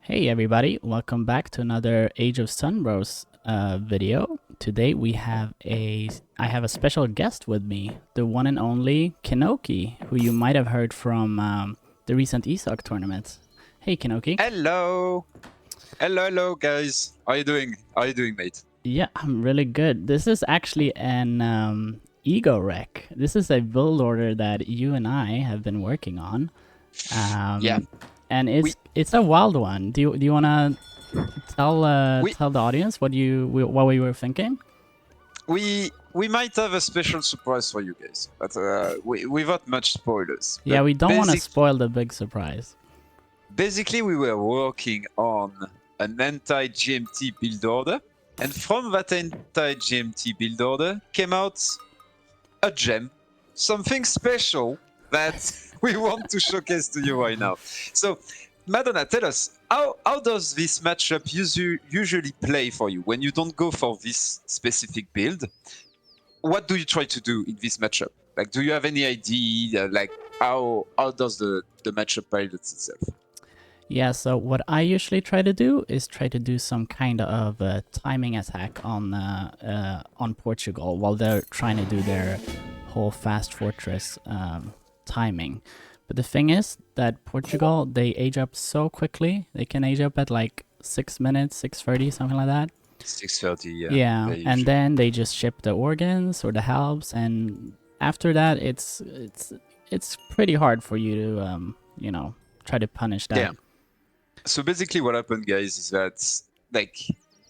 Hey everybody, welcome back to another Age of Sunbros video. Today I have a special guest with me, the one and only Kenoki, who you might have heard from the recent ESOC tournaments. Hey Kenoki. Hello. Hello, guys. How are you doing? How are you doing, mate? Yeah, I'm really good. This is actually an ego wreck. This is a build order that you and I have been working on. Yeah. And We it's a wild one. Do you wanna tell we tell the audience what we were thinking? we might have a special surprise for you guys, but without much spoilers. Yeah, But we don't want to spoil the big surprise. basically, we were working on an anti-GMT build order, and from that anti-GMT build order came out a gem, something special that we want to showcase to you right now. So, Madonna, tell us, how does this matchup usually play for you when you don't go for this specific build? What do you try to do in this matchup? Like, do you have any idea? Like, how does the matchup pilots itself? Yeah, so what I usually try to do is try to do some kind of timing attack on Portugal while they're trying to do their whole fast fortress timing. But the thing is that Portugal, they age up so quickly. They can age up at like 6 minutes, 6:30, something like that. 6:30, yeah. Yeah, and then they just ship the organs or the helps, and after that, it's pretty hard for you to try to punish that. Yeah. So basically what happened, guys, is that like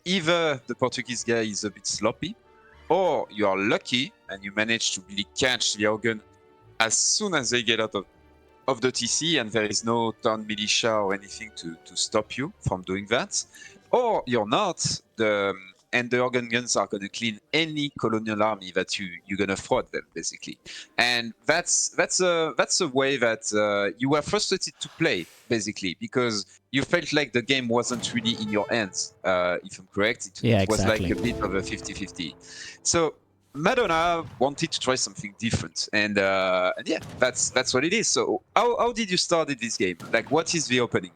either the Portuguese guy is a bit sloppy, or you are lucky and you manage to really catch the organ as soon as they get out of the TC, and there is no town militia or anything to stop you from doing that. Or you're not, and the organ guns are going to clean any colonial army that you're going to throw at them, basically. And that's a way that you were frustrated to play, basically, because you felt like the game wasn't really in your hands, if I'm correct. It was like a bit of a 50-50. So Madonna wanted to try something different, and yeah, that's what it is. So how did you start in this game? Like, what is the opening?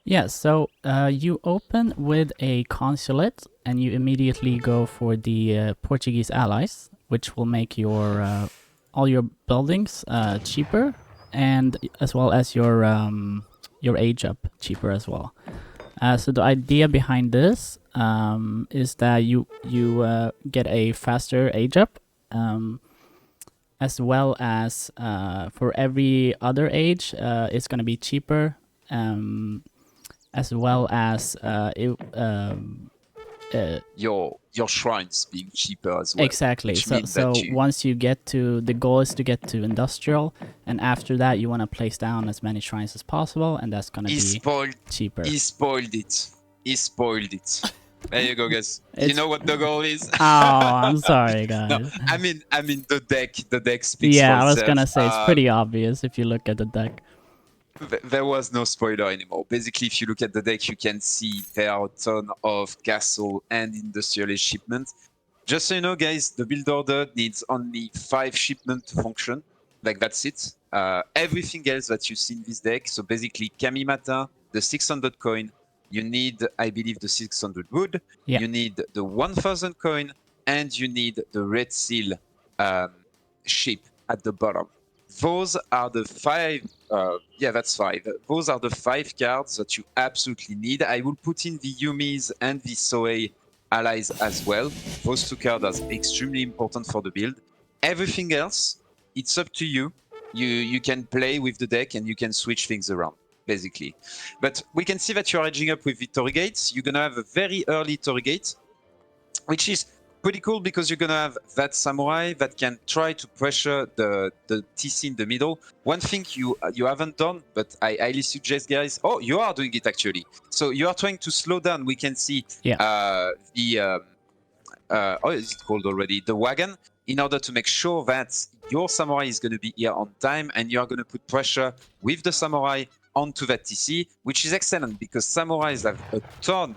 Yeah, so you open with a consulate, and you immediately go for the Portuguese allies, which will make your all your buildings cheaper, and as well as your age up cheaper as well. So the idea behind this is that you get a faster age up, as well as for every other age, it's going to be cheaper, as well as your shrines being cheaper as well. Exactly. So once you get to, the goal is to get to industrial, and after that you want to place down as many shrines as possible, and that's going to be cheaper. He spoiled it. He spoiled it. There you go, guys. You know what the goal is. Oh, I'm sorry, guys. No, I mean the deck speaks yeah, for I was itself. gonna say it's pretty obvious if you look at the deck. There was no spoiler anymore. Basically, if you look at the deck, you can see there are a ton of castle and industrial shipment. Just so you know, guys, the build order needs only 5 shipment to function. Like, that's it. Everything else that you see in this deck, so basically Kamimata, the 600 coin, you need, I believe, the 600 wood, you need the 1000 coin, and you need the red seal ship at the bottom. Those are the 5, yeah, that's 5. Those are the 5 cards that you absolutely need. I will put in the Yumis and the Soei allies as well. Those 2 cards are extremely important for the build. Everything else, it's up to you. You can play with the deck and you can switch things around, basically. But we can see that you're edging up with the Torrigates. You're going to have a very early Torrigate, which is pretty cool because you're gonna have that samurai that can try to pressure the TC in the middle. One thing you haven't done, but I highly suggest, guys. Oh, you are doing it actually. So you are trying to slow down. We can see oh, is it called already? The wagon, in order to make sure that your samurai is going to be here on time, and you are going to put pressure with the samurai onto that TC, which is excellent because samurais have a ton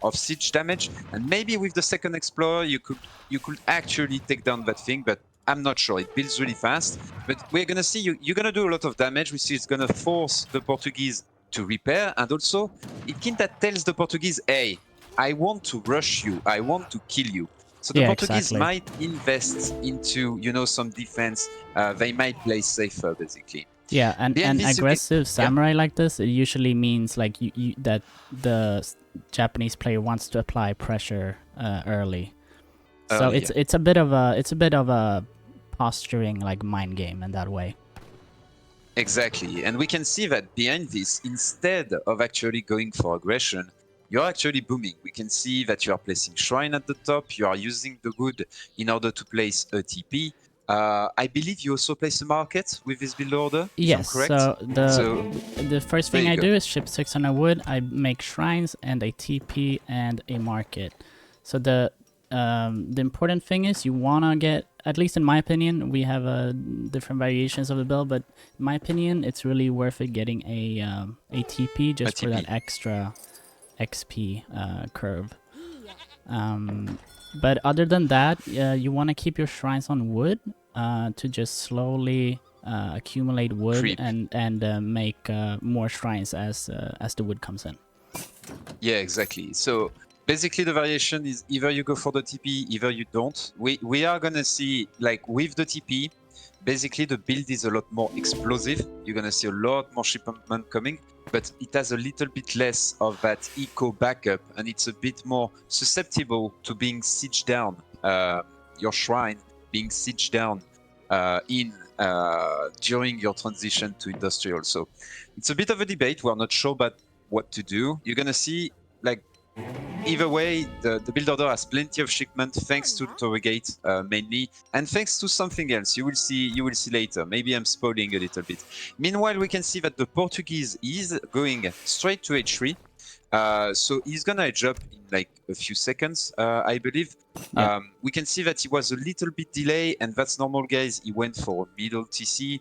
of siege damage, and maybe with the second explorer you could actually take down that thing, but I'm not sure. It builds really fast, but we're gonna see you're gonna do a lot of damage, which is gonna force the Portuguese to repair, and also it kind of tells the Portuguese, hey, I want to rush you, I want to kill you. So the Yeah, Portuguese exactly. might invest into, you know, some defense. They might play safer, basically. Yeah, and Behind this, you can, aggressive yeah, samurai like this, it usually means like that the Japanese player wants to apply pressure early. So early, yeah. it's a bit of a posturing like mind game in that way. Exactly. And we can see that behind this, instead of actually going for aggression, you're actually booming. We can see that you are placing shrine at the top, you are using the wood in order to place a TP. I believe you also place a market with this build order, if I'm Yes, correct. so So the first there thing you I go. do is ship 600 wood. I make shrines and a TP and a market. So the important thing is you wanna get, at least in my opinion, we have different variations of the build, but in my opinion, it's really worth it getting a TP just A for that TP. extra XP curve. But other than that, you want to keep your shrines on wood to just slowly accumulate wood Creep. and make more shrines as the wood comes in. Yeah, exactly. So basically the variation is either you go for the TP, either you don't. We are gonna see, like with the TP, basically the build is a lot more explosive. You're gonna see a lot more shipment coming, but it has a little bit less of that eco backup, and it's a bit more susceptible to being sieged down. Your shrine being sieged down during your transition to industrial. So it's a bit of a debate. We're not sure about what to do. You're gonna see, like, either way, the build order has plenty of shipment thanks to the Torregate mainly, and thanks to something else. You will see later. Maybe I'm spoiling a little bit. Meanwhile, we can see that the Portuguese is going straight to H3. So he's gonna edge up in like a few seconds, I believe. Yeah. We can see that he was a little bit delayed, and that's normal, guys. He went for a middle TC.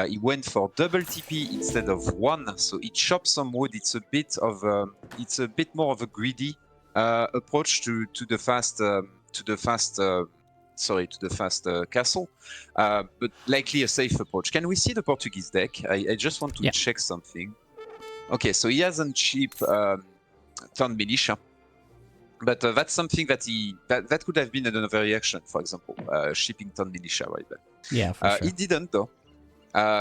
He went for double TP instead of one, so he chopped some wood. It's a bit more of a greedy approach to the fast castle, but likely a safe approach. Can we see the Portuguese deck? I just want to Yeah. check something. Okay, so he hasn't cheap town militia, but that's something that that could have been another reaction. For example, shipping town militia right there. Yeah, for sure. He didn't though.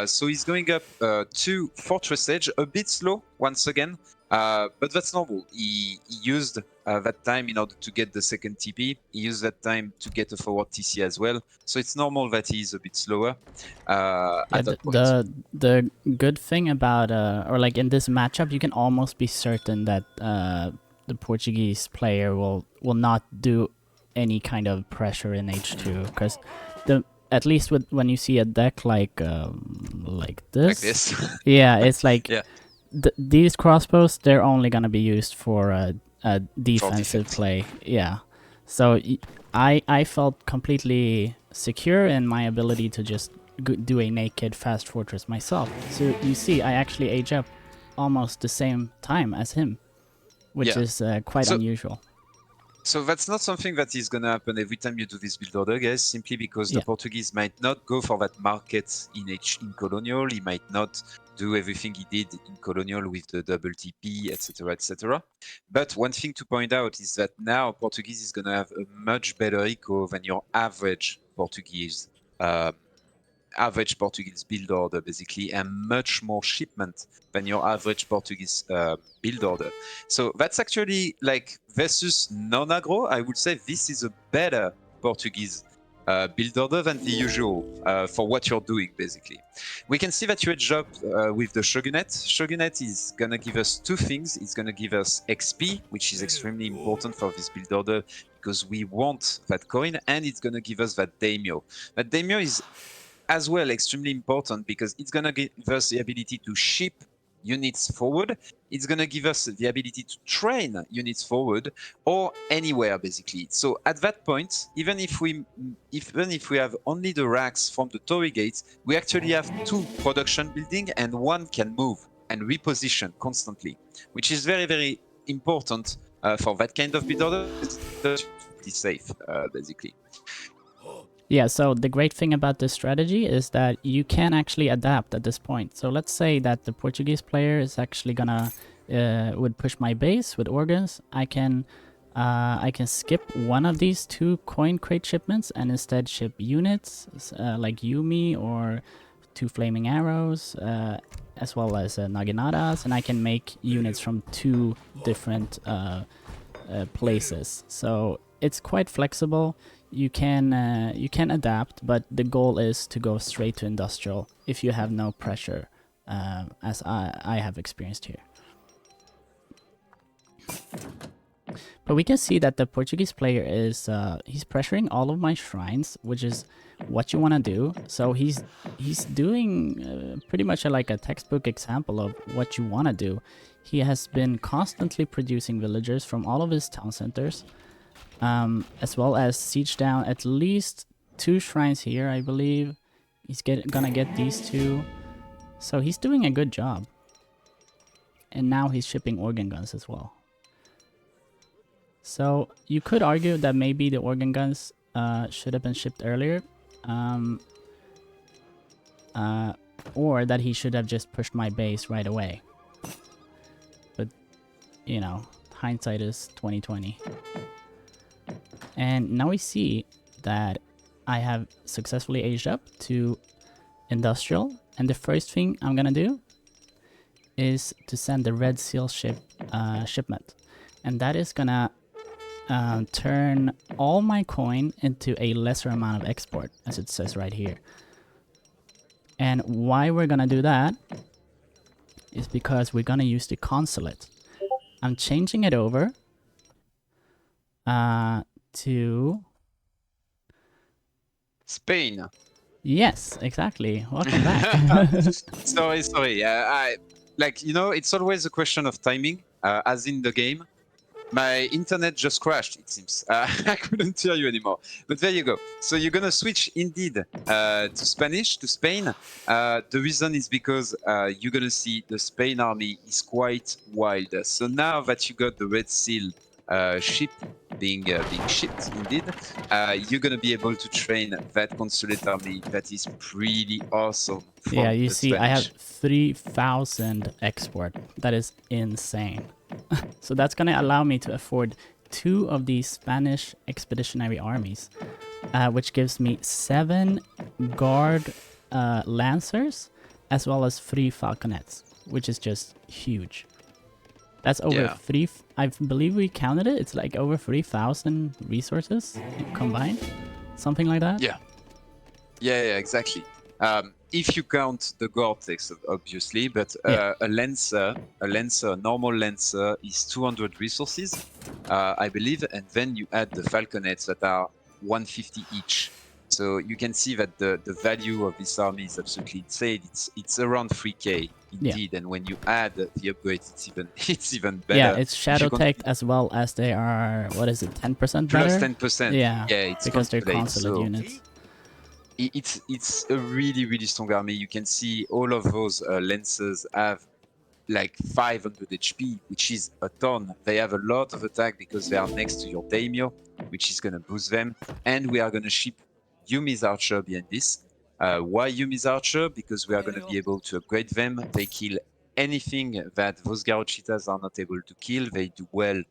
So he's going up to Fortress Edge, a bit slow once again, but that's normal. He used that time in order to get the second TP. He used that time to get a forward TC as well. So it's normal that he's a bit slower at that point. The good thing about or like in this matchup, you can almost be certain that the Portuguese player will not do any kind of pressure in H2 because at least when you see a deck like this, Like this. yeah, it's like Yeah. these crossbows, they're only gonna be used for a defensive defense. play. Yeah, so I felt completely secure in my ability to just do a naked fast fortress myself. So you see, I actually age up almost the same time as him, which Yeah. is quite So unusual. So that's not something that is going to happen every time you do this build order, guys, simply because the Yeah. Portuguese might not go for that market in Colonial. He might not do everything he did in Colonial with the double TP, etc., etc. But one thing to point out is that now Portuguese is going to have a much better eco than your average Portuguese build order, basically, and much more shipment than your average Portuguese build order. So that's actually, like, versus non-aggro, I would say this is a better Portuguese build order than the usual for what you're doing, basically. We can see that you edge up with the Shogunate. Shogunate is going to give us two things. It's going to give us XP, which is extremely important for this build order because we want that coin, and it's going to give us that Daimyo. That Daimyo is as well extremely important because it's going to give us the ability to ship units forward. It's going to give us the ability to train units forward or anywhere, basically. So at that point, even if we have only the racks from the Torii gates, we actually have two production building and one can move and reposition constantly, which is very, very important for that kind of build order. It's safe, basically. Yeah, so the great thing about this strategy is that you can actually adapt at this point. So let's say that the Portuguese player is actually gonna would push my base with organs. I can skip one of these 2 coin crate shipments and instead ship units like Yumi or 2 flaming arrows, as well as Naginatas, and I can make units from 2 different places. So it's quite flexible. You can adapt, but the goal is to go straight to industrial if you have no pressure, as I have experienced here. But we can see that the Portuguese player is he's pressuring all of my shrines, which is what you want to do. So he's doing pretty much like a textbook example of what you want to do. He has been constantly producing villagers from all of his town centers, as well as siege down at least 2 shrines here, I believe. He's gonna get these 2. So he's doing a good job. And now he's shipping organ guns as well. So you could argue that maybe the organ guns should have been shipped earlier. Or that he should have just pushed my base right away. But, you know, hindsight is 2020. And now we see that I have successfully aged up to industrial. And the first thing I'm gonna do is to send the red seal shipment. And that is gonna turn all my coin into a lesser amount of export, as it says right here. And why we're gonna do that is because we're gonna use the consulate. I'm changing it over to Spain. Yes, exactly. Welcome back. sorry. Like, you know, it's always a question of timing, as in the game. My internet just crashed, it seems. I couldn't hear you anymore. But there you go. So you're going to switch indeed to Spanish, to Spain. The reason is because you're going to see the Spain army is quite wild. So now that you got the Red Seal ship being shipped, indeed, you're going to be able to train that consulate army that is pretty awesome. Yeah, you see, Spanish. I have 3,000 export. That is insane. So that's going to allow me to afford 2 of these Spanish expeditionary armies, which gives me 7 guard lancers, as well as 3 falconets, which is just huge. That's over 3, I believe we counted it, it's like over 3,000 resources combined, something like that. Yeah, exactly. If you count the Gore-Tex, obviously, but a normal lancer is 200 resources, I believe, and then you add the falconets that are 150 each. So you can see that the value of this army is absolutely insane. It's around 3k indeed, and when you add the upgrades, it's even better. Yeah, it's shadow tech as well as they are, what is it, 10% better? Plus 10%. Yeah, it's because they're consulate units. It's a really strong army. You can see all of those lancers have like 500 HP, which is a ton. They have a lot of attack because they are next to your daimyo, which is going to boost them. And we are going to ship Yumi's Archer behind this. Why Yumi's Archer? Because we are going to be able to upgrade them. They kill anything that those Garochitas are not able to kill. They do well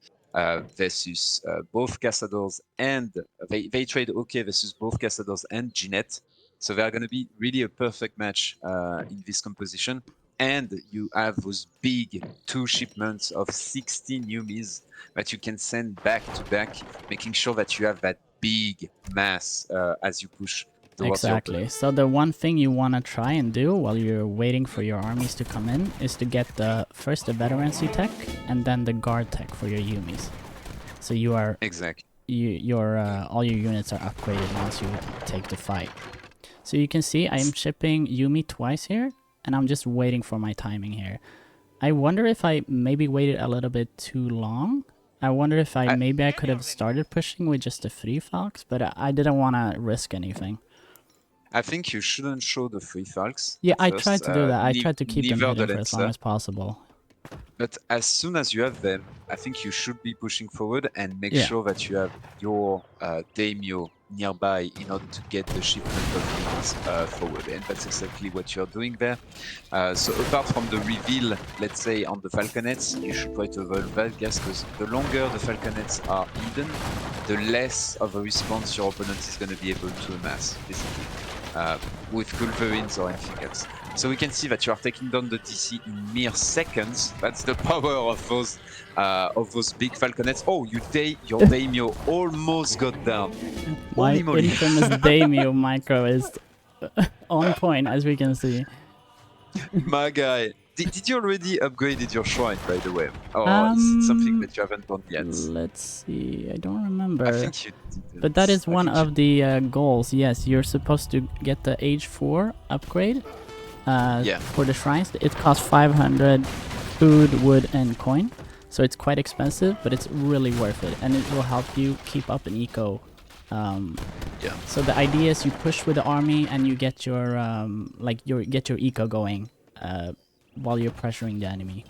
versus both Cazadors, and they trade okay versus both Cazadors and Ginette. So they are going to be really a perfect match in this composition. And you have those big 2 shipments of 16 Yumis that you can send back to back, making sure that you have that big mass as you push towards Exactly. So the one thing you want to try and do while you're waiting for your armies to come in is to get first the veterancy tech and then the guard tech for your Yumis. So you are all your units are upgraded once you take the fight. So you can see I am shipping Yumi twice here, and I'm just waiting for my timing here. I wonder if I maybe waited a little bit too long. I wonder if I could have started pushing with just the 3 Falcons, but I didn't want to risk anything. I think you shouldn't show the 3 Falcons. Yeah, I tried to do that. I tried to keep them hidden for as long as possible. But as soon as you have them, I think you should be pushing forward and make Yeah. sure that you have your daimyo nearby in order to get the shipment of things forward. And that's exactly what you're doing there. So apart from the reveal, let's say on the falconets, you should try to avoid that, guys, because the longer the falconets are hidden, the less of a response your opponent is going to be able to amass, basically, with culverins or anything else. So we can see that you are taking down the DC in mere seconds. That's the power of those big falconets. Oh, your daimyo almost got down. My Holy moly! infamous daimyo micro is on point, as we can see. My guy, did you already upgraded your shrine, by the way? Or is it something that you haven't done yet? Let's see. I don't remember. I think you didn't. But that is I one think of the goals. Yes, you're supposed to get the age 4 upgrade Yeah. for the shrines. It costs 500 food, wood, and coin. So it's quite expensive, but it's really worth it. And it will help you keep up an eco. Yeah. So the idea is you push with the army and you get your get your eco going while you're pressuring the enemy.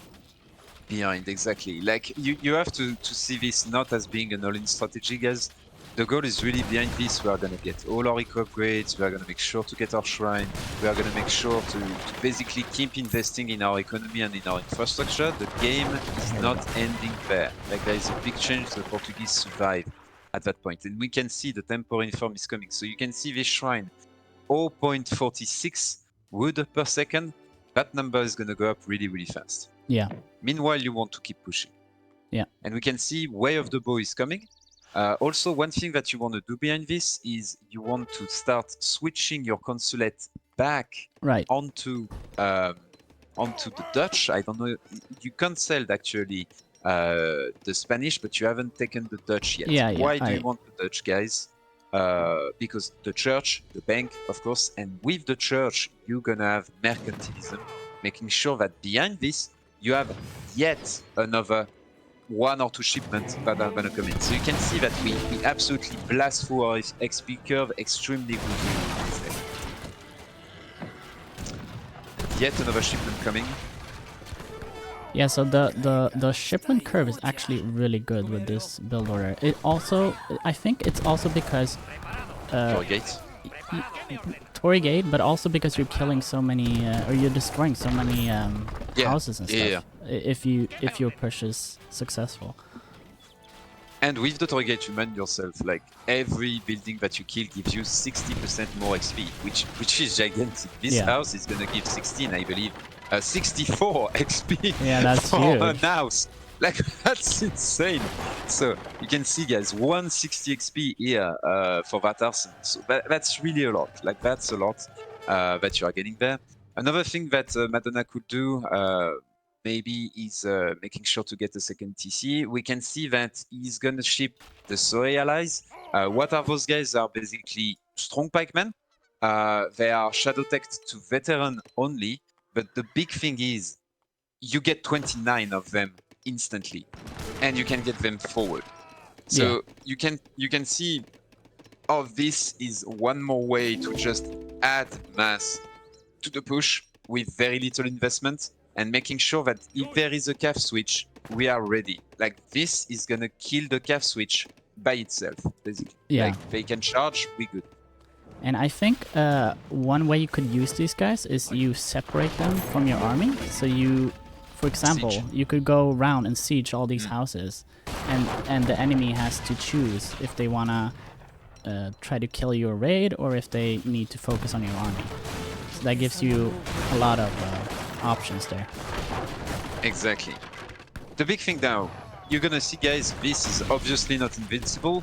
Behind, exactly. Like you have to see this not as being an all-in strategy, guys. The goal is really behind this. We are gonna get all our eco upgrades. We are gonna make sure to get our shrine. We are gonna make sure to basically keep investing in our economy and in our infrastructure. The game is not ending there. Like there is a big change. The Portuguese survive at that point, and we can see the temporary inform is coming. So you can see this shrine, 0.46 wood per second. That number is gonna go up really, really fast. Yeah. Meanwhile, you want to keep pushing. Yeah. And we can see Way of the Bow is coming. Also, one thing that you want to do behind this is you want to start switching your consulate back onto the Dutch. I don't know. You cancelled actually the Spanish, but you haven't taken the Dutch yet. Yeah, Why do you want the Dutch, guys? Because the church, the bank, of course, and with the church, you're gonna have mercantilism, making sure that behind this, you have yet another 1 or 2 shipments that are gonna come in. So you can see that we absolutely blast through our XP curve extremely quickly. Yet another shipment coming. Yeah, so the shipment curve is actually really good with this build order. It also, I think it's also because Tory Gate, but also because you're killing so many, or you're destroying so many houses and stuff. If your push is successful. And with the Tory Gate, remind yourself, like every building that you kill gives you 60% more XP, which is gigantic. This house is gonna give 16, I believe, 64 XP for huge. An house. Like that's insane. So you can see, guys, 160 XP here for that arsenal. So that's really a lot. Like that's a lot that you are getting there. Another thing that Madonna could do maybe is making sure to get a second TC. We can see that he's gonna ship the Soe allies. What are those guys? They are basically strong pikemen. They are shadow teched to veteran only. But the big thing is, you get 29 of them instantly, and you can get them forward. So you can see, oh, this is one more way to just add mass to the push with very little investment, and making sure that if there is a calf switch, we are ready. Like this is gonna kill the calf switch by itself, basically. Like they can charge, we good. And I think one way you could use these guys is you separate them from your army. So you, for example, you could go around and siege all these houses, and the enemy has to choose if they wanna try to kill your raid or if they need to focus on your army. So that gives you a lot of options there. Exactly. The big thing now, you're gonna see, guys, this is obviously not invincible.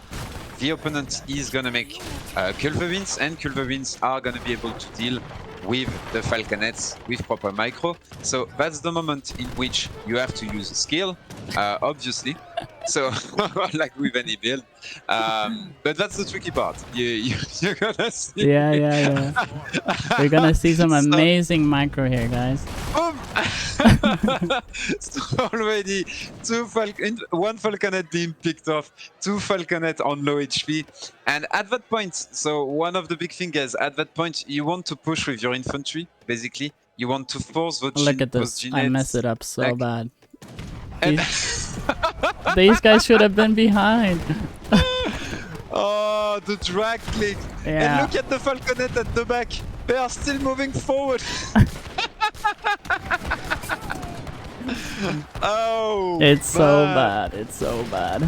The opponent is gonna make culverins, and culverins are gonna be able to deal with the falconets with proper micro. So that's the moment in which you have to use skill, obviously. So like with any build, but that's the tricky part. You're gonna see. Yeah. We're gonna see some amazing micro here, guys. So already one falconet being picked off, 2 falconet on low HP, and at that point, so one of the big things is at that point you want to push with your infantry. Basically, you want to force the Look at this! I messed it up so bad. And These guys should have been behind. oh, the drag click. And Yeah. look at the falconet at the back. They are still moving forward. Oh, It's so man. bad. It's so bad.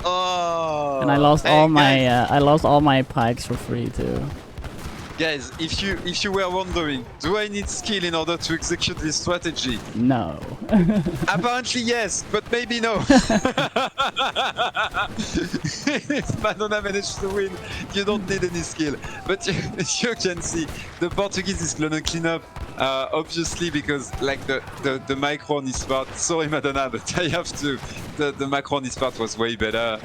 Oh. And I lost Hey, all my guys, I lost all my pikes for free too. guys, if you were wondering, do I need skill in order to execute this strategy? No. Apparently yes, but maybe no. If Madonna managed to win, you don't need any skill. But you can see the Portuguese is gonna clean up, obviously, because like the Macron is part. Sorry, Madonna, but I have to. The Macron is part was way better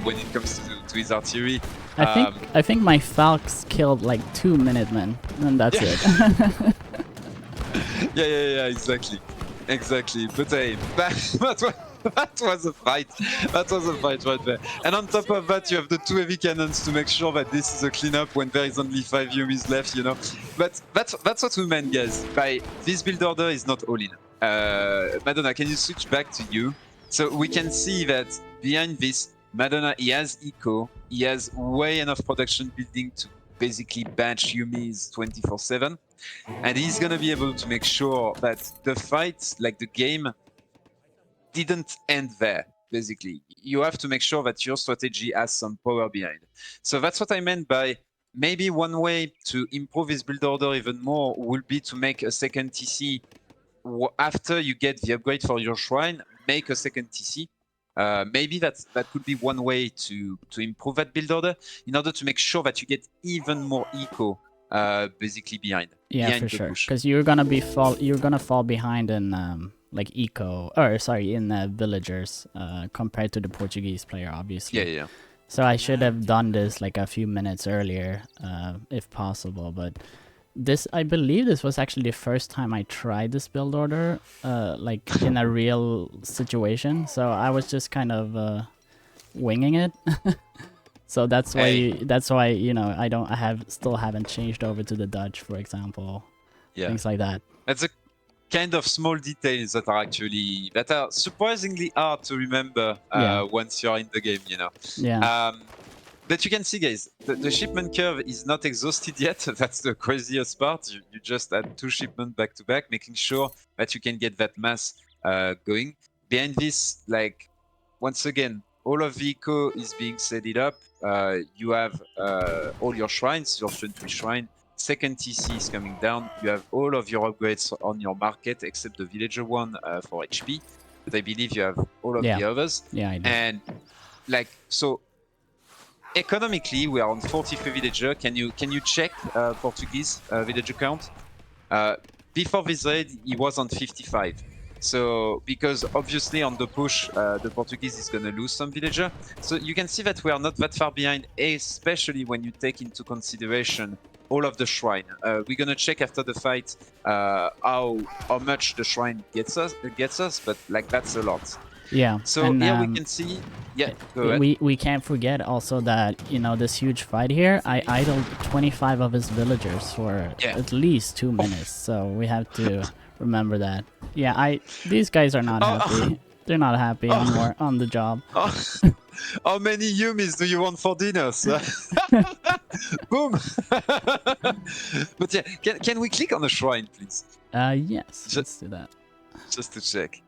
when it comes to his artillery. I think my Falcons killed like 2 Minutemen, and that's it. Yeah, exactly. But hey, that was a fight. That was a fight right there. And on top of that, you have the 2 heavy cannons to make sure that this is a cleanup when there is only 5 Yumis left, you know. But that's what we meant, guys. By this build order is not all in. Madonna, can you switch back to you? So we can see that behind this, Madonna, he has eco, he has way enough production building to basically bench Yumis 24/7. And he's gonna be able to make sure that the fight, like the game, didn't end there. Basically, you have to make sure that your strategy has some power behind. So that's what I meant by maybe one way to improve his build order even more will be to make a second TC after you get the upgrade for your shrine. Make a second TC. Maybe that could be one way to improve that build order in order to make sure that you get even more eco basically behind For sure, push. because you're gonna fall behind in like villagers compared to the Portuguese player, obviously. Yeah. So I should have done this like a few minutes earlier, if possible. But I believe this was actually the first time I tried this build order, like in a real situation. So I was just kind of winging it. So that's why you know I still haven't changed over to the Dutch, for example. Yeah, things like that. That's a kind of small details that are surprisingly hard to remember once you're in the game, you know. Yeah. But you can see, guys, the shipment curve is not exhausted yet. That's the craziest part. You just add 2 shipments back to back, making sure that you can get that mass going. Behind this, like, once again, all of the eco is being set it up. You have all your shrines, your 23 shrine. Second TC is coming down. You have all of your upgrades on your market except the villager one for HP. But I believe you have all of the others. Yeah, I do. And like, so economically, we are on 43 villager. Can you check Portuguese villager count? Before this raid, he was on 55. So, because obviously on the push, the Portuguese is gonna lose some villager. So you can see that we are not that far behind, especially when you take into consideration all of the shrine. We're gonna check after the fight how much the shrine gets us, but like that's a lot. Yeah. So and, here we can see. Yeah, go ahead. We can't forget also that this huge fight here, I idled 25 of his villagers for at least 2 minutes. So we have to remember that. Yeah, these guys are not happy. They're not happy anymore on the job. How many Yumis do you want for dinner, sir? Boom! But yeah, can we click on the shrine, please? Yes, let's do that. Just to check.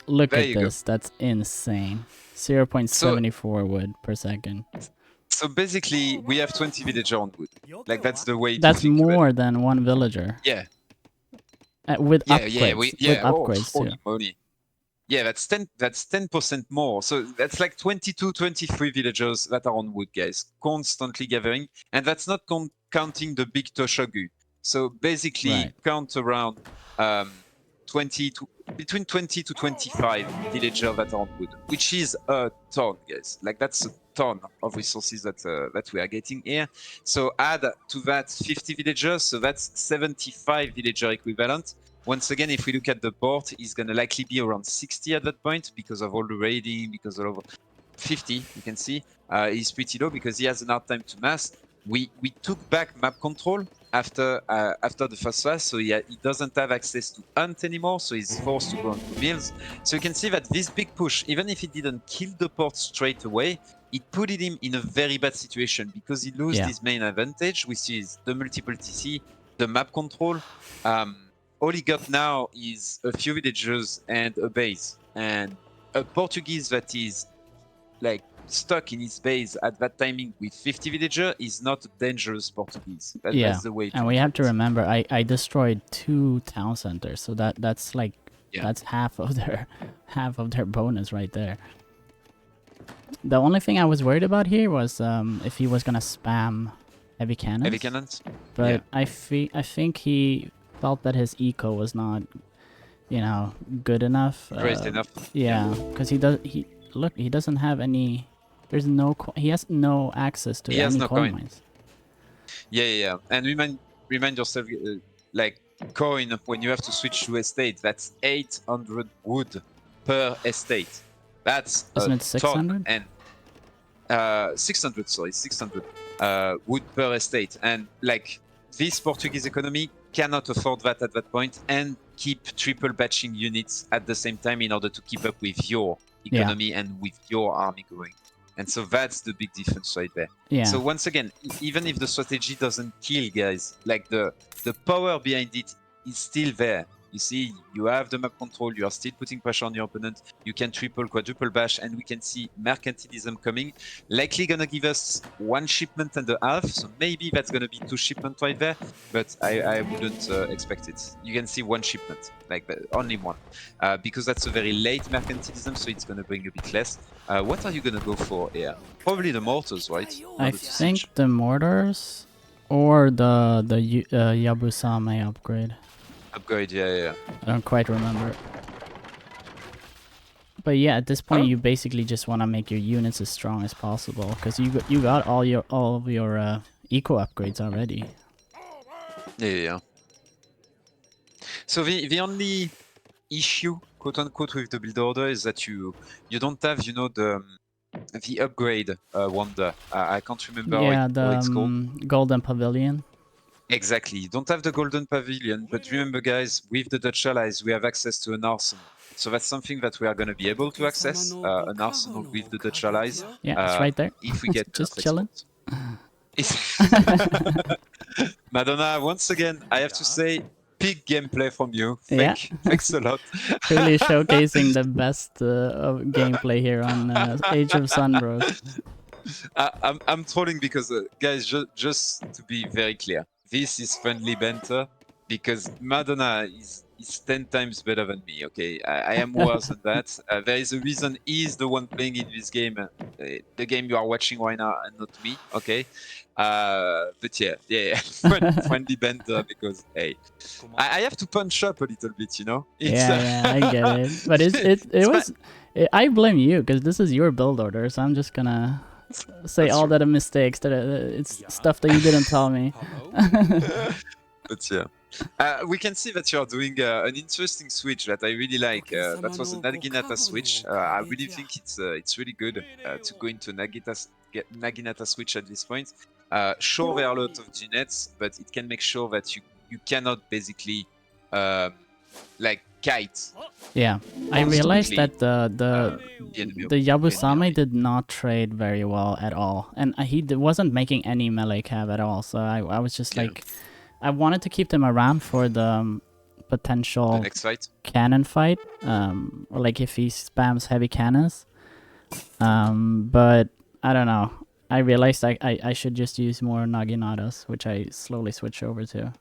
Look at this. That's insane. 0.74 wood per second. So basically, we have 20 villager on wood. Like that's the way. That's more than 1 villager. Yeah. With upgrades. With upgrades too. Moly. Yeah, that's 10% more. So that's like 22, 23 villagers that are on wood, guys, constantly gathering, and that's not counting the big Toshogu. So basically, count around between 20 to 25 villagers that are on wood, which is a ton, guys. Like that's a ton of resources that we are getting here. So add to that 50 villagers, so that's 75 villager equivalent. Once again, if we look at the port, it's going to likely be around 60 at that point because of all the raiding, because of 50, you can see. He's pretty low because he has an hard time to mass. We took back map control after the first phase, so he doesn't have access to hunt anymore, so he's forced to go onto mills. So you can see that this big push, even if he didn't kill the port straight away, it put him in a very bad situation because he lost his main advantage, which is the multiple TC, the map control. All he got now is a few villagers and a base, and a Portuguese that is like stuck in his base at that timing with 50 villager is not a dangerous Portuguese. That's the way to and we have to remember I destroyed 2 town centers, so that's like that's half of their bonus right there. The only thing I was worried about here was if he was gonna spam heavy cannons. Heavy cannons? But I think he felt that his eco was not, you know, good enough. Raised enough. Yeah, because he doesn't have any. There's no. He has no access to any coin mines. Yeah. And remind yourself, like coin when you have to switch to estate. That's 800 wood per estate. That's isn't it 600? And 600. Sorry, 600 wood per estate. And like this Portuguese economy cannot afford that at that point and keep triple batching units at the same time in order to keep up with your economy and with your army going. And so that's the big difference right there. Yeah. So once again, even if the strategy doesn't kill, guys, like the power behind it is still there. You see, you have the map control, you are still putting pressure on your opponent, you can triple, quadruple bash, and we can see mercantilism coming. Likely gonna give us 1 shipment and a half, so maybe that's gonna be 2 shipments right there, but I wouldn't expect it. You can see 1 shipment, like only 1, because that's a very late mercantilism, so it's gonna bring a bit less. What are you gonna go for here? Probably the mortars, right? I think the mortars or the Yabusame upgrade. Upgrade, yeah. I don't quite remember. But yeah, at this point, you basically just want to make your units as strong as possible because you got all of your eco upgrades already. Yeah. So the only issue, quote unquote, with the build order is that you don't have, you know, the upgrade wonder. I can't remember what it's called. Golden Pavilion. Exactly. You don't have the Golden Pavilion, but remember, guys, with the Dutch allies, we have access to an arsenal. So that's something that we are going to be able to access, an arsenal with the Dutch allies. Yeah, it's right there. If we get just chilling. Madonna, once again, I have to say, big gameplay from you. Thanks a lot. Really showcasing the best of gameplay here on Age of Sunbros. I'm trolling because, guys, just to be very clear, this is friendly banter because Madonna is 10 times better than me, okay? I am worse than that. There is a reason he's the one playing in this game, the game you are watching right now, and not me, okay? But yeah, friendly banter because, hey, I have to punch up a little bit, you know? I get it. But it was... I blame you because this is your build order, so I'm just gonna... say all that are mistakes, that it's stuff that you didn't tell me. But yeah, we can see that you're doing an interesting switch that I really like. That was a Naginata switch. I really think it's really good to go into Naginata switch at this point. Sure, there are a lot of G-nets, but it can make sure that you cannot basically like kite. Yeah, I realized that the Yabusame did not trade very well at all, and he wasn't making any melee cav at all. So I was just like, I wanted to keep them around for the potential next fight, cannon fight, or like if he spams heavy cannons. But I don't know. I realized I should just use more Naginatas, which I slowly switched over to.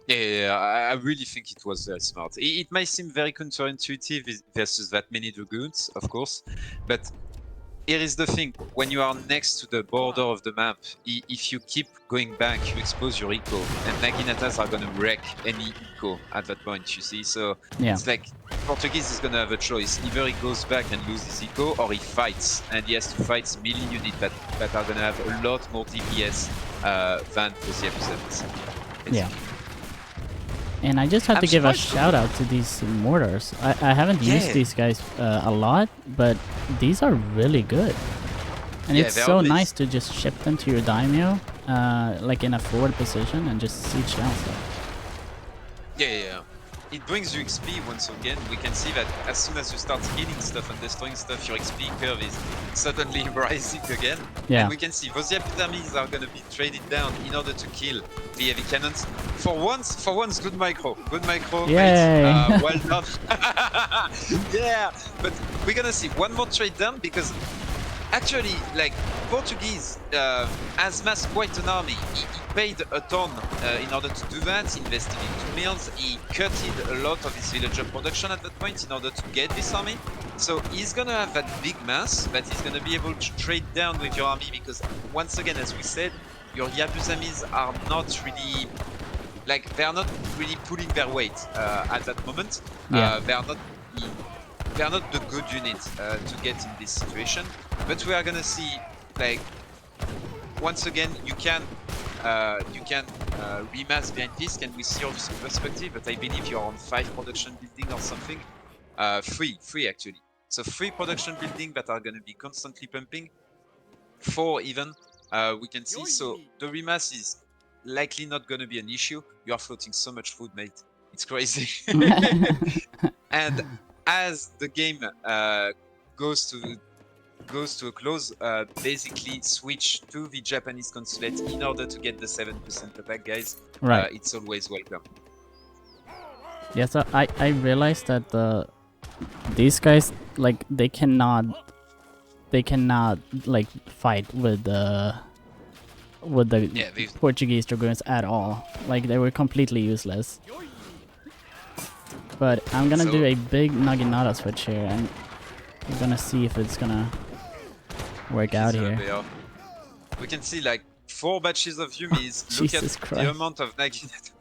Yeah, I really think it was very smart. It might seem very counterintuitive versus that many Dragoons, of course, but here is the thing. When you are next to the border of the map, if you keep going back, you expose your eco, and Naginatas are going to wreck any eco at that point, you see? So it's like Portuguese is going to have a choice. Either he goes back and loses eco, or he fights, and he has to fight melee units that are going to have a lot more DPS than the CF7. Yeah. And I just have to give a shout out to these mortars. I haven't used these guys a lot, but these are really good. And it's so nice to just ship them to your daimyo like in a forward position and just siege down stuff. Yeah. It brings you XP once again. We can see that as soon as you start healing stuff and destroying stuff, your XP curve is suddenly rising again. Yeah. And we can see those Yakuza armies are gonna be traded down in order to kill the heavy cannons. For once, good micro. Good micro, Yay. mate. Well done. Yeah, but we're gonna see one more trade down because actually, like, Portuguese has massed quite an army. He paid a ton in order to do that, invested in 2 mills. He cutted a lot of his villager production at that point in order to get this army. So he's gonna have that big mass that he's gonna be able to trade down with your army because, once again, as we said, your Yabusamis are not really, like, they are not really pulling their weight at that moment. Yeah. They are not the good unit to get in this situation. But we are gonna see, like, once again, you can remass behind this. And we see your perspective, but I believe you're on 5 production building or something. 3 actually. So 3 production building that are gonna be constantly pumping. 4 even. We can see. So the remass is likely not gonna be an issue. You are floating so much food, mate. It's crazy. And as the game goes to a close, basically switch to the Japanese consulate in order to get the 7% attack, guys. Right. It's always welcome. Yeah, so I realized that these guys, like, they cannot like fight with the Portuguese dragoons at all. Like, they were completely useless. But I'm gonna do a big Naginata switch here, and we're gonna see if it's gonna work out here. We can see like 4 batches of Yumis. Look at the amount of Naginata.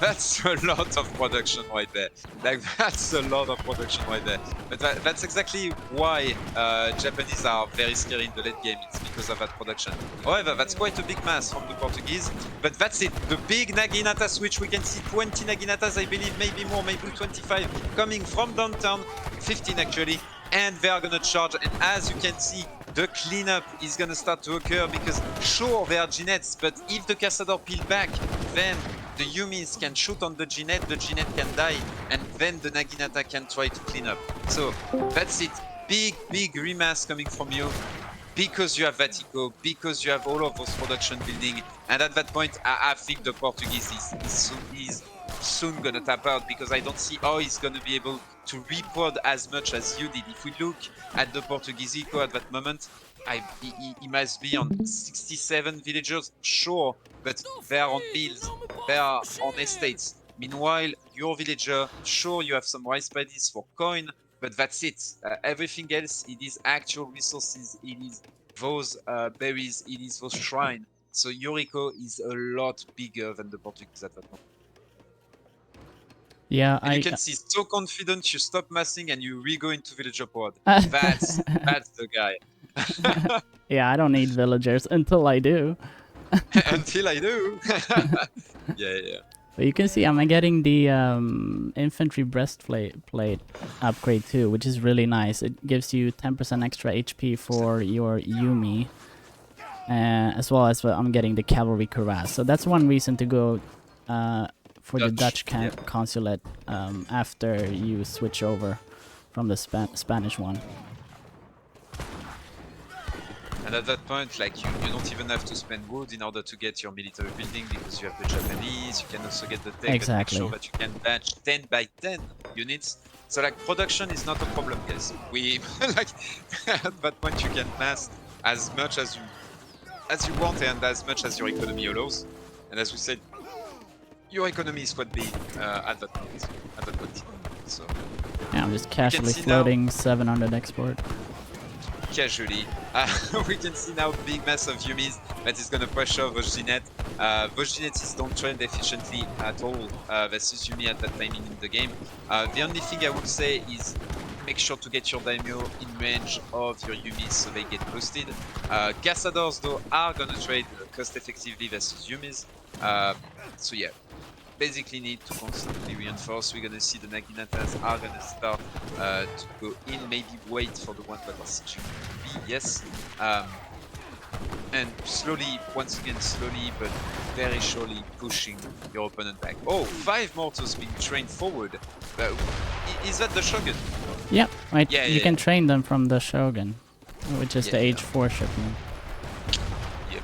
That's a lot of production right there. Like, that's a lot of production right there. But that's exactly why Japanese are very scary in the late game. It's because of that production. However, that's quite a big mass from the Portuguese. But that's it. The big Naginata switch. We can see 20 Naginatas, I believe, maybe more, maybe 25, coming from downtown. 15 actually. And they are gonna charge. And as you can see, the cleanup is gonna start to occur because, sure, they are Ginets, but if the Cazador peel back, then the Yumis can shoot on the Ginet can die, and then the Naginata can try to clean up. So that's it. Big remass coming from you because you have Vatico, because you have all of those production building, and at that point, I think the Portuguese is soon gonna tap out because I don't see how he's gonna be able to reprod as much as you did. If we look at the Portuguese eco at that moment, he must be on 67 villagers, sure, but they are on mills, they are on estates. Meanwhile, your villager, sure, you have some rice paddies for coin, but that's it. Everything else, it is actual resources, it is those berries, it is those shrine. So your eco is a lot bigger than the Portuguese at that moment. Yeah, and you can see so confident you stop massing and you re-go into villager pod. That's the guy. Yeah, I don't need villagers until I do. Until I do. Yeah. But you can see I'm getting the infantry breastplate upgrade too, which is really nice. It gives you 10% extra HP for your Yumi, as well as I'm getting the cavalry cuirass. So that's one reason to go for the Dutch consulate after you switch over from the Spanish one. And at that point, like, you don't even have to spend wood in order to get your military building because you have the Japanese. You can also get the tech, exactly. Make sure that you can batch 10 by 10 units. So like, production is not a problem, guys. We like at that point you can mass as much as you want and as much as your economy allows. And as we said, your economy is quite big at that point. So yeah, I'm just casually floating 700 export. Casually, we can see now big mass of Yumis that is gonna pressure Vojdinet. Vojdinet don't trade efficiently at all versus Yumi at that timing in the game. The only thing I would say is make sure to get your daimyo in range of your Yumis so they get boosted. Cazadors though are gonna trade cost effectively versus Yumis. So yeah, basically need to constantly reinforce. We're gonna see the Naginatas are gonna start to go in, maybe wait for the ones that are sieging B, yes. and slowly, once again, slowly but very surely pushing your opponent back. Oh, 5 mortars being trained forward. Is that the Shogun? Yep, right. Yeah, You yeah, can train them from the Shogun, which is the yeah. H4 shipment. Yep.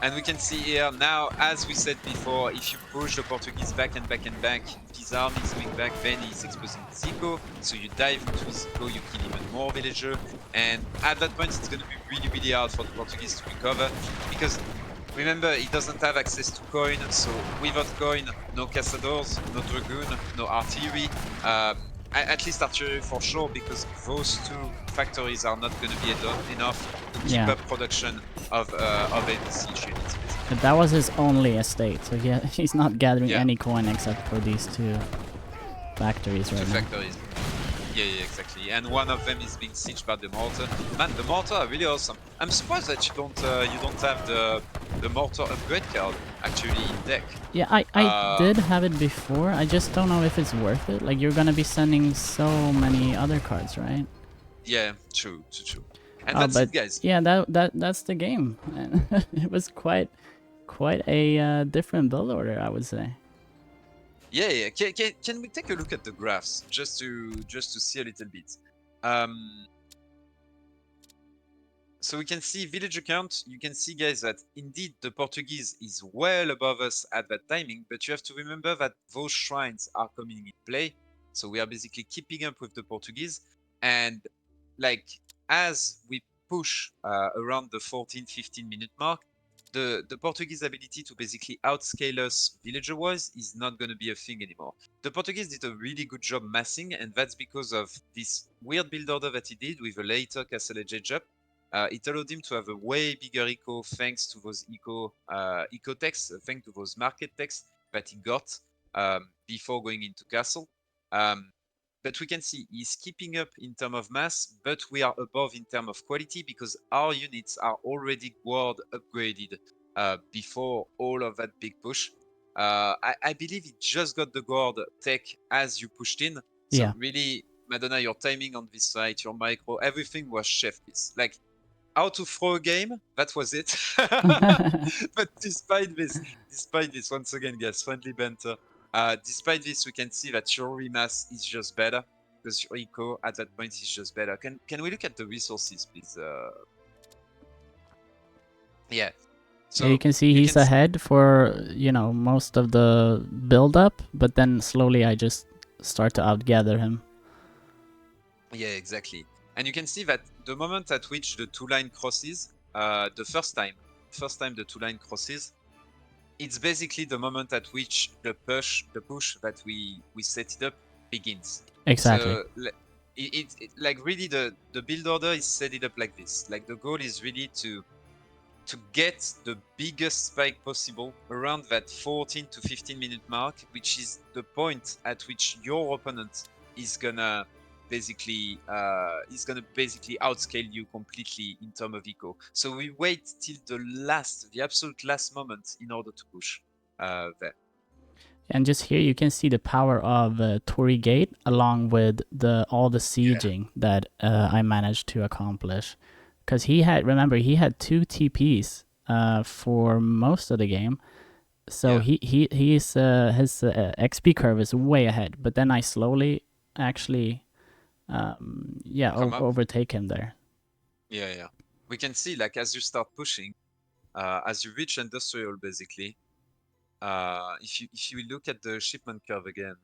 And we can see here now, as we said before, if you push the Portuguese back and back and back, his army is going back, then he's exposing his eco, so you dive into his eco, you kill even more villager, and at that point it's going to be really, really hard for the Portuguese to recover, because remember, he doesn't have access to coin, so without coin, no Cazadors, no Dragoon, no artillery, at least artillery for sure, because those two factories are not going to be enough to keep up production of ABC units. But that was his only estate, so he's not gathering Yeah. any coin except for these two factories right now. Factories. Yeah, exactly. And one of them is being sieged by the mortar. Man, the mortar are really awesome. I'm surprised that you don't have the mortar upgrade card actually in deck. Yeah, I did have it before. I just don't know if it's worth it. Like, you're gonna be sending so many other cards, right? Yeah, true. And that's it, guys. Yeah, that's the game. It was quite a different build order, I would say. Yeah. Can we take a look at the graphs just to see a little bit? So we can see villager count. You can see, guys, that indeed the Portuguese is well above us at that timing, but you have to remember that those shrines are coming in play. So we are basically keeping up with the Portuguese. And like, as we push around the 14-15 minute mark, the Portuguese ability to basically outscale us villager-wise is not going to be a thing anymore. The Portuguese did a really good job massing, and that's because of this weird build order that he did with a later Castle Edge up. It allowed him to have a way bigger eco thanks to those eco techs, thanks to those market techs that he got before going into castle. But we can see he's keeping up in terms of mass, but we are above in terms of quality because our units are already guard upgraded before all of that big push. I believe he just got the guard tech as you pushed in. So really, Madonna, your timing on this site, your micro, everything was chef kiss. Like, how to throw a game, that was it. But despite this, once again, guys, friendly banter. Despite this, we can see that your remass is just better because your eco at that point is just better. Can we look at the resources, please? Yeah. So you can see he's ahead for, you know, most of the build up, but then slowly I just start to outgather him. Yeah, exactly. And you can see that the moment at which the two line crosses, the first time the two line crosses, it's basically the moment at which the push that we set it up begins. Exactly. So it like really the build order is set it up like this. Like the goal is really to get the biggest spike possible around that 14 to 15 minute mark, which is the point at which your opponent is gonna basically outscale you completely in terms of eco. So we wait till the absolute last moment in order to push there. And just here you can see the power of Torii Gate along with all the sieging that I managed to accomplish. Because he had 2 TPs for most of the game. So his XP curve is way ahead. But then I slowly actually overtake him there. Yeah. We can see, like, as you start pushing, as you reach industrial, basically, if you look at the shipment curve again,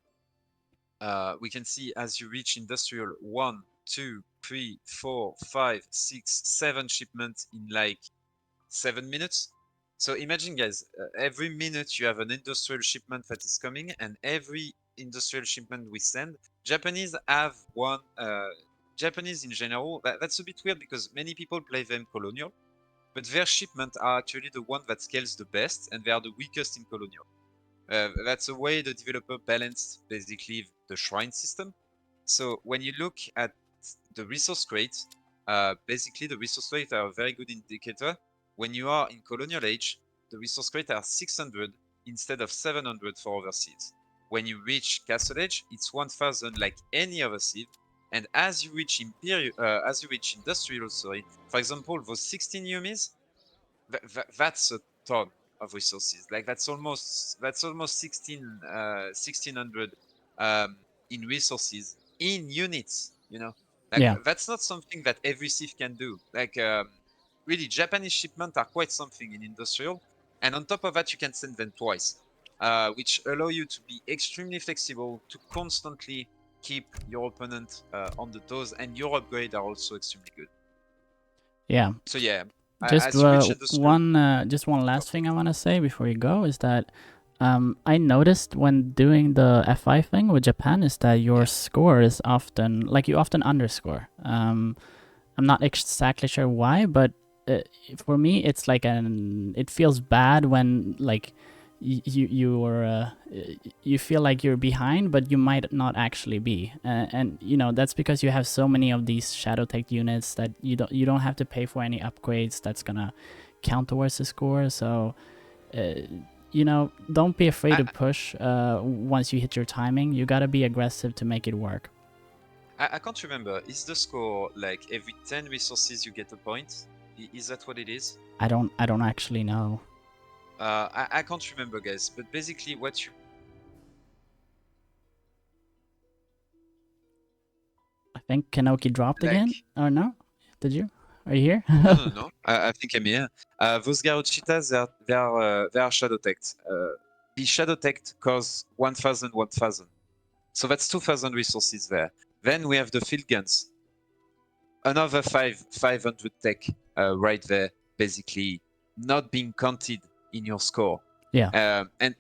we can see as you reach industrial 1, 2, 3, 4, 5, 6, 7 shipments in like 7 minutes. So imagine, guys, every minute you have an industrial shipment that is coming, and every industrial shipment we send, Japanese have one. Japanese in general, that's a bit weird because many people play them colonial, but their shipment are actually the one that scales the best, and they are the weakest in colonial. That's a way the developer balanced basically the shrine system. So when you look at the resource crate, basically the resource crate are a very good indicator. When you are in colonial age, the resource crate are 600 instead of 700 for overseas. When you reach castle age, it's 1000 like any other civ. And as you reach industrial, sorry, for example, those 16 yumis, that's a ton of resources. Like that's almost 1600 in resources in units. Like Yeah. that's not something that every thief can do. Like really, Japanese shipment are quite something in industrial, and on top of that, you can send them twice, which allow you to be extremely flexible to constantly keep your opponent on the toes, and your upgrade are also extremely good. Yeah. So yeah, Just as you reach industrial. just one last thing I want to say before you go is that I noticed when doing the FI thing with Japan is that your score is often like you often underscore. I'm not exactly sure why, but for me it's like it feels bad when like you feel like you're behind, but you might not actually be, and that's because you have so many of these shadow tech units that you don't have to pay for any upgrades that's gonna count towards the score. So don't be afraid to push once you hit your timing. You gotta be aggressive to make it work. I can't remember. Is the score like every 10 resources you get a point? Is that what it is? I don't actually know. I can't remember, guys. But basically, what you I think Kenoki dropped like. again. Or no? Did you? Are you here? No. I think I'm here. Those Garochitas, they are shadow teched. The shadow teched costs 1,000, 1,000. So that's 2,000 resources there. Then we have the field guns. Another 500 tech right there, basically not being counted in your score. Yeah. And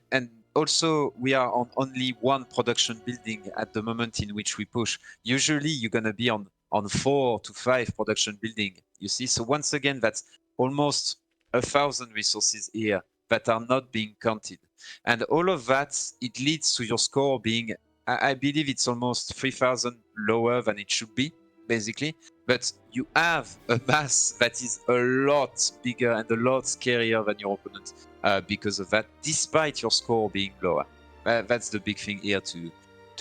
also we are on only one production building at the moment in which we push. Usually you're gonna be on 4 to 5 production building. You see, so once again, that's almost 1,000 resources here that are not being counted, and all of that, it leads to your score being, I believe it's almost 3,000 lower than it should be, basically. But you have a mass that is a lot bigger and a lot scarier than your opponent because of that, despite your score being lower. That's the big thing here to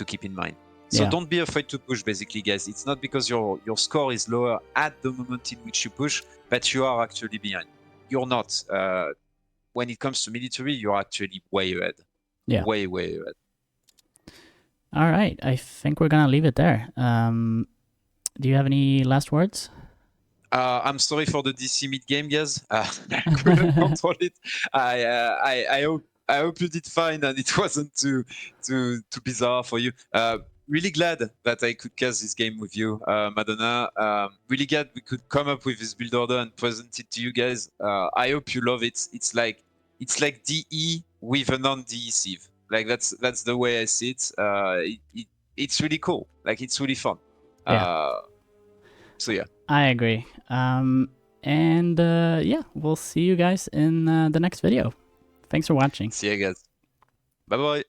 keep in mind. So Yeah. don't be afraid to push, basically, guys. It's not because your score is lower at the moment in which you push that you are actually behind. You're not. When it comes to military, you're actually way ahead. Yeah. Way ahead. All right. I think we're gonna leave it there. Do you have any last words? I'm sorry for the DC mid game, guys. I couldn't control it. I hope you did fine and it wasn't too bizarre for you. Really glad that I could cast this game with you, Madonna. Really glad we could come up with this build order and present it to you guys. I hope you love it. It's like DE with a non-DE sieve. Like that's the way I see it. It's really cool. Like it's really fun. Yeah. So yeah. I agree. And yeah, we'll see you guys in the next video. Thanks for watching. See you guys. Bye bye.